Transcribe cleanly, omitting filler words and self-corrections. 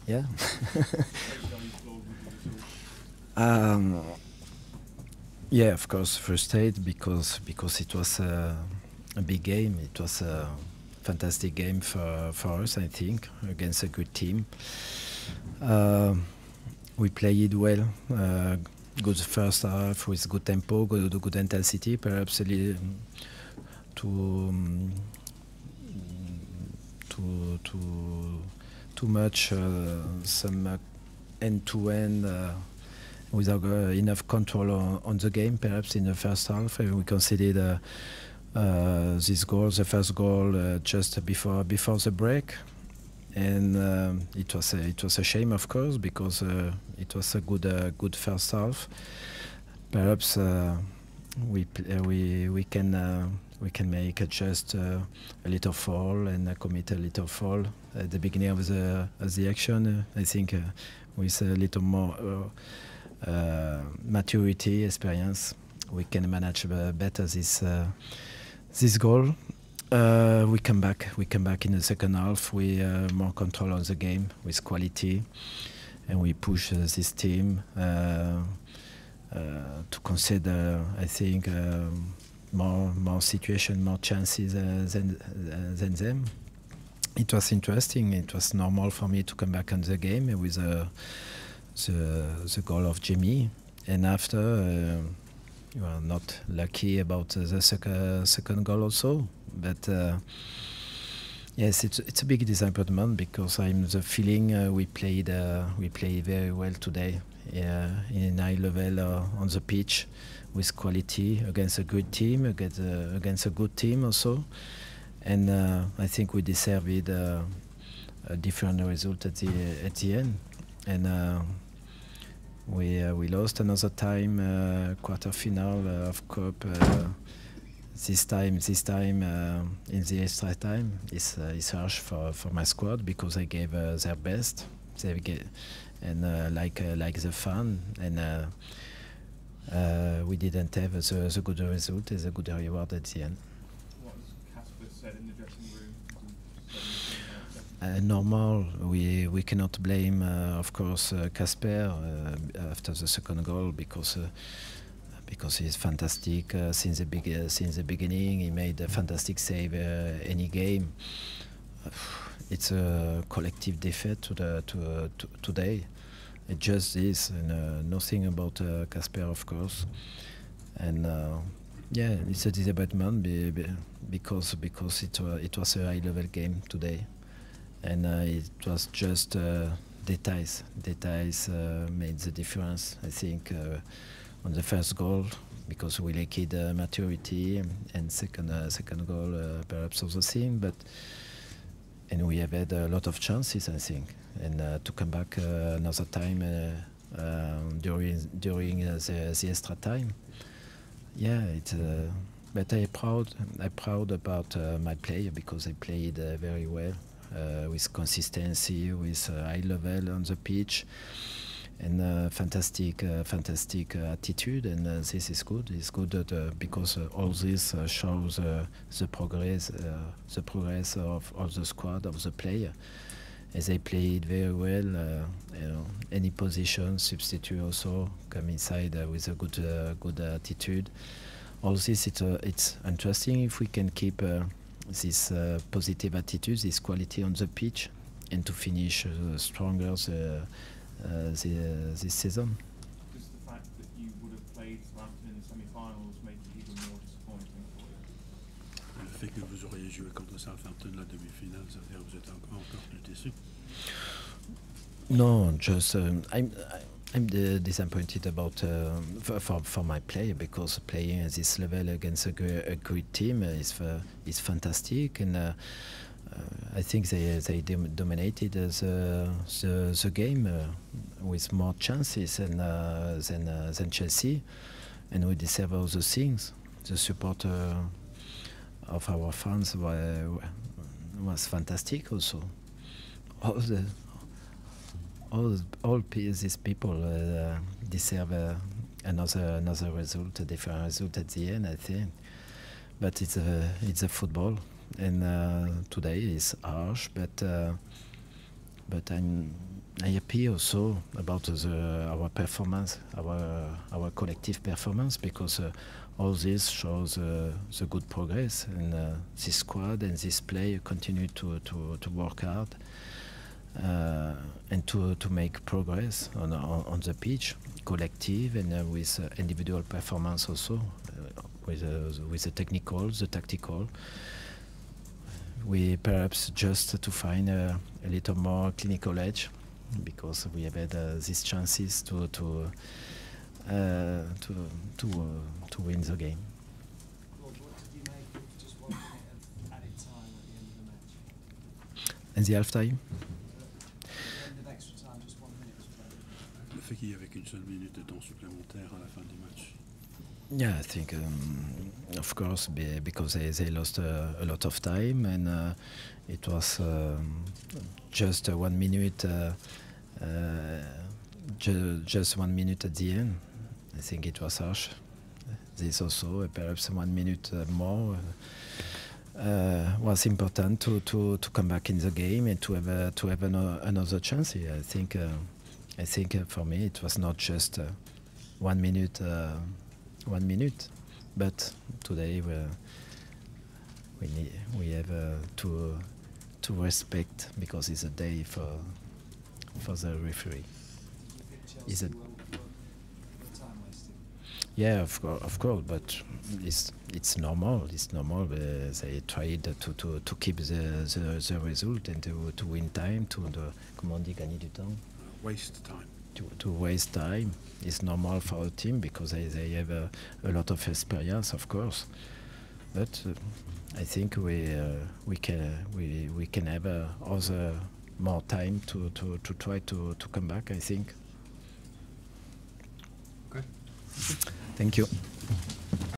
Yeah. um, yeah, of course, frustrated because it was a big game. It was a fantastic game for us, I think, against a good team. Uh, we played well. Good first half with good tempo, good intensity. Perhaps a little too too too much some end-to-end without enough control on the game. Perhaps in the first half, we conceded this goal, the first goal, just before the break, and it was a shame, of course, because it was a good first half. Perhaps we can make just a little fall and commit a little fall at the beginning of the action. I think with a little more maturity, experience, we can manage better this goal. We come back. We come back in the second half. We more control on the game with quality, and we push this team to consider. I think more situation, more chances than them. It was interesting. It was normal for me to come back on the game with the goal of Jimmy, and after you are not lucky about the second goal also, but. Yes, it's a big disappointment because I'm the feeling we played very well today in high level on the pitch with quality against a good team against a good team also, and I think we deserved a different result at the end, and we lost another time quarter final of cup. This time in the extra time is harsh for my squad because they gave their best. They gave, and like the fan, and we didn't have the good result as a good reward at the end. What has Casper said in the dressing room? Normal. We cannot blame, of course, Casper after the second goal because he's fantastic since the beginning. He made a fantastic save any game. It's a collective defeat to today. It just is, and nothing about Casper, of course. And yeah, it's a disappointment because it was a high level game today, and it was just details made the difference. I think. On the first goal because we lacked maturity, and second goal perhaps also same, but and we have had a lot of chances, I think, and to come back another time during the extra time. Yeah, it's but I'm proud about my player because they played very well with consistency, with high level on the pitch, and fantastic attitude, and this is good. It's good that, because all this shows the progress of all the squad of the player, as they played very well. Any position, substitute also come inside with a good attitude. All this it's interesting if we can keep this positive attitude, this quality on the pitch, and to finish stronger this season. Does the fact that you would have played Southampton in the semi-finals make it even more disappointing for you? Le fait que vous auriez joué contre Southampton la demi-finale, ça veut dire que vous êtes encore plus déçu? No, just I'm disappointed about for my play because playing at this level against a good team is fantastic, and I think they dominated the game with more chances than Chelsea, and we deserve all the things. The support of our fans was fantastic also. All the these people deserve another result, a different result at the end, I think. But it's a football, and today is harsh. But happy also about our performance, our collective performance, because all this shows the good progress, and this squad and this player continue to work hard and to make progress on the pitch, collective and with individual performance also, with the technical, the tactical. We perhaps just to find a little more clinical edge, because we have had these chances to win the game. What did you make of just 1 minute of added time at the end of the match? And the halftime? At the end of extra time, just 1 minute was played. Le fait qu'il y avait qu'une seule minute de temps supplémentaire à la fin du match. Yeah, I think, of course, because they lost a lot of time, and it was just 1 minute, just 1 minute at the end. I think it was harsh. This also, perhaps 1 minute more was important to come back in the game and to have another chance. I think for me it was not just 1 minute. 1 minute, but today we have to respect, because it's a day for the referee. Is it? Time wasted. Yeah, of course, but it's normal. It's normal. They tried to keep the result and to win time, comment on dit, gagner du temps. Waste time. To waste time is normal for a team, because they have a lot of experience, of course. But I think we can have other more time to try to come back, I think. Okay. Thank you.